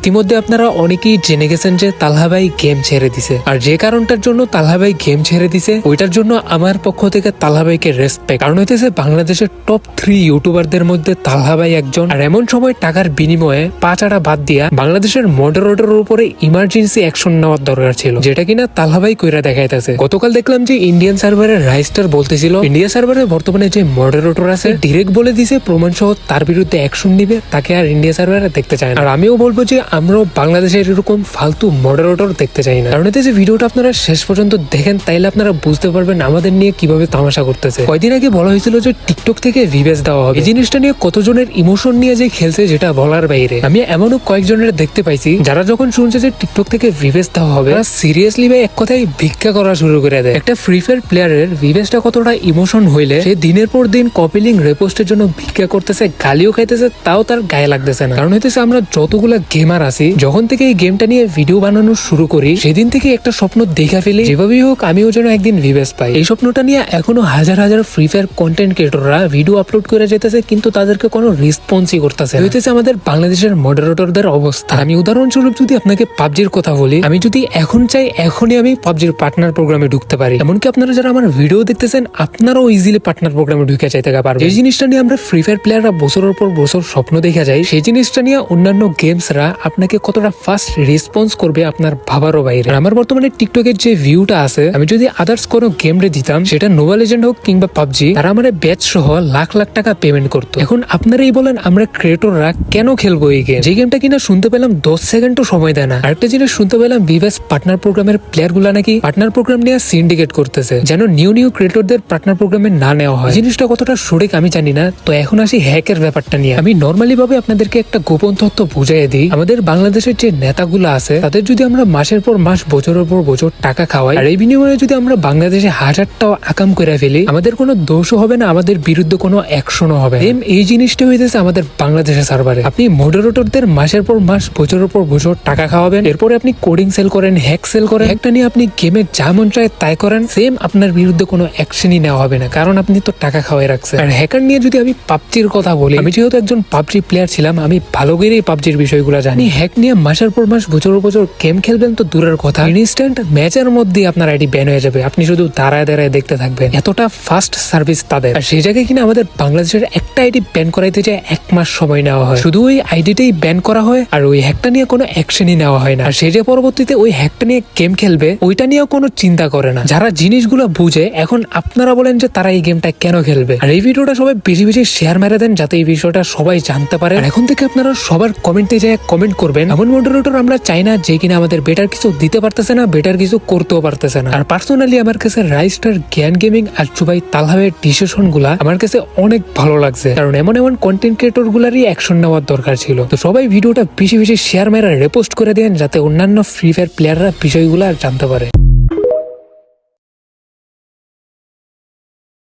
ইতিমধ্যে আপনারা অনেকেই জেনে গেছেন যে তালহা ভাই গেম ছেড়ে দিছে, আর যে কারণটার জন্য তালহা ভাই গেম ছেড়ে দিছে ওইটার জন্য আমার পক্ষ থেকে তালহা ভাইকে রেসপেক্ট। কারণ হইতেছে বাংলাদেশের টপ 3 ইউটিউবারদের মধ্যে তালহা ভাই একজন। আর এমন সময় টাকার বিনিময়ে পাঁচাটা বাদ দিয়া বাংলাদেশের মডারেটরের উপরে ইমার্জেন্সি অ্যাকশন নেওয়ার দরকার ছিল, যেটা কিনা তালহা ভাই কইরা দেখাইতেছে। গতকাল দেখলাম যে ইন্ডিয়ান সার্ভারের রাইস্টার বলতেছিল ইন্ডিয়া সার্ভারে বর্তমানে যে মডারেটর আছে ডিরেক্ট বলে দিছে প্রমাণ সহ তার বিরুদ্ধে অ্যাকশন নিবে, তাকে আর ইন্ডিয়া সার্ভারে দেখতে চায় না। আর আমিও বলবো যে আমরাও বাংলাদেশের এরকম ফালতু মডারেটর দেখতে চাই না। কারণ এতে যে ভিডিওটা আপনারা শেষ পর্যন্ত দেখেন তাইলে আপনারা বুঝতে পারবেন আমাদের নিয়ে কিভাবে তামাশা করতেছে। কয়দিন আগে বলা হয়েছিল যে টিকটক থেকে ভিভেস দেওয়া হবে, এই জিনিসটা নিয়ে কতজনের ইমোশন নিয়ে যে খেলছে যেটা বলার বাইরে। আমি এমনও কয়েকজনের দেখতে পাইছি যারা যখন শুনছে যে টিকটক থেকে ভিভেস দেওয়া হবে তারা সিরিয়াসলি ভাই এক কথায় ভিক্ষা করা শুরু করে দেয়। একটা ফ্রি ফায়ার প্লেয়ারের ভিভেসটা কতটা ইমোশন হইলে সে দিনের পর দিন কপি লিংক রেপোস্টের জন্য ভিক্ষা করতেছে, গালিও খাইতেছে, তাও তার গায়ে লাগতেছে না। কারণ হইতেছে আমরা যতগুলা গেমার আছি যখন থেকে এই গেমটা নিয়ে ভিডিও বানানো শুরু করি সেদিন থেকে একটা স্বপ্ন দেখা ফেলি যেভাবেই হোক আমিও যেন একদিন ভিভেস পাই। এই স্বপ্নটা নিয়ে এখনো হাজার হাজার ফ্রি ফায়ার কন্টেন্ট ক্রিয়েটররা ভিডিও আপলোড করে যেতেছে কিন্তু তাদেরকে কোনো রেসপন্সই করতেছে। হইতেছে আমাদের বাংলাদেশের মডারেটরদের অবস্থা। আমি উদাহরণস্বরূপ যদি আপনাকে পাবজির কথা বলি, আমি যদি এখন চাই এখনই আমি পাবজির পার্টনার প্রোগ্রামে ঢুকতে পারি। এমনকি আপনারা যারা আমার ভিডিও দেখতেছেন আপনারাও ইজিলি পার্টনার প্রোগ্রামে ঢুকে চাইতে পারবেন। এই জিনিসটা নিয়ে আমরা ফ্রি ফায়ার প্লেয়াররা বছরের পর বছর স্বপ্ন দেখা যায়, সেই জিনিসটা নিয়ে অন্যান্য গেমসরা আপনাকে কতটা ফাস্ট রেসপন্স করবে আপনার ভাবারও বাইরে। আমার বর্তমানে টিকটকের যে ভিউটা আছে আমি যদি আদার্স কোনো গেম রে দিতাম, সেটা নোভা লেজেন্ড হোক কিংবা পাবজি, তারা আমার ব্যাচ সহ লাখ লাখ টাকা পেমেন্ট করতো। এখন আপনারাই বলেন আমরা ক্রিয়েটররা কেন খেলবো এই গেম, যে গেমটা কিনা শুনতে পেলাম 10 সেকেন্ডও সময় দেয় না। আরেকটা জিনিস শুনতে পেলাম ভিভেস পার্টনার প্রোগ্রামের প্লেয়ার গুলা নাকি পার্টনার প্রোগ্রাম নিয়ে সিন্ডিকেট করতেছে যেন নিউ ক্রিয়েটরদের পার্টনার প্রোগ্রামে না নেওয়া হয়। জিনিসটা কতটা সঠিক আমি জানি না। তো এখন আসি হ্যাকের ব্যাপারটা নিয়ে। আমি নর্মালি ভাবে আপনাদেরকে একটা গোপন তথ্য বুঝাই দিই। আমাদের বাংলাদেশের যে নেতাগুলো আছে তাদের যদি আমরা মাসের পর মাস বছরের পর বছর টাকা খাওয়াই আর এই বিনিময়ে যদি আমরা বাংলাদেশে হাজারটাও আকাম করে ফেলি, আমাদের কোনো দোষও হবে না, আমাদের বিরুদ্ধে কোনো অ্যাকশনও হবে। এই জিনিসটা হইতেছে আমাদের বাংলাদেশের সার্ভারে। আপনি মডারেটরদের মাসের পর মাস বছরের পর বছর টাকা খাওয়াবেন, এরপরে আপনি কোডিং সেল করেন, হ্যাক সেল করেন, একটা নিয়ে আপনি গেমে যা মন চায় তাই করেন, সেম আপনার বিরুদ্ধে কোনো অ্যাকশনই নেওয়া হবে না, কারণ আপনি তো টাকা খাওয়াই রাখছেন। আর হ্যাকার নিয়ে যদি আমি পাবজির কথা বলি, আমি যেহেতু একজন পাবজি প্লেয়ার ছিলাম, আমি ভালো করেই পাবজির বিষয়গুলো জানি। হ্যাক নিয়ে মাসের পর মাস বছরের বছর গেম খেলবেন তো দূরের কথা, ইনস্ট্যান্ট ম্যাচের মধ্যে আপনার আইডি ব্যান হয়ে যাবে, আপনি শুধু দাঁড়ায় দাঁড়ায় দেখতে থাকবেন। এতটা ফাস্ট সার্ভিস তাদের। আর সেই জায়গায় কিনা আমাদের বাংলাদেশের একটা আইডি ব্যান করাইতে যায় 1 মাস সময় নেওয়া হয়, শুধু ওই আইডিটাই ব্যান করা হয় আর ওই হ্যাকটা নিয়ে কোনো অ্যাকশনই নেওয়া হয় না। আর সেই যে পরবর্তীতে ওই হ্যাকটা নিয়ে গেম খেলবে ওইটা নিয়েও কোনো চিন্তা করে না। যারা জিনিসগুলো বুঝে, এখন আপনারা বলেন যে তারা এই গেমটা কেন খেলবে। আর এই ভিডিওটা সবাই বেশি বেশি শেয়ার মেরে দেন যাতে এই বিষয়টা সবাই জানতে পারে। আর এখন থেকে আপনারা সবার কমেন্টে যায় কমেন্ট করবেন এমন মডারেটর আমরা চাই না যে কিনা আমাদের বেটার কিছু দিতে পারতেছে না, বেটার কিছু করতেও পারতেছে না। আর পার্সোনালি আমার কাছে রাইস্টার, জ্ঞান গেমিং আর চুবাই তালহাবের ডিসিশন গুলা আমার কাছে অনেক ভালো লাগছে, কারণ এমন কন্টেন্ট ক্রিয়েটর গুলারই অ্যাকশন নেওয়ার দরকার ছিল। তো সবাই ভিডিওটা বেশি বেশি শেয়ার মেরা রেপোস্ট করে দেন যাতে অন্যান্য ফ্রি ফায়ার প্লেয়াররা বিষয়গুলো জানতে পারে।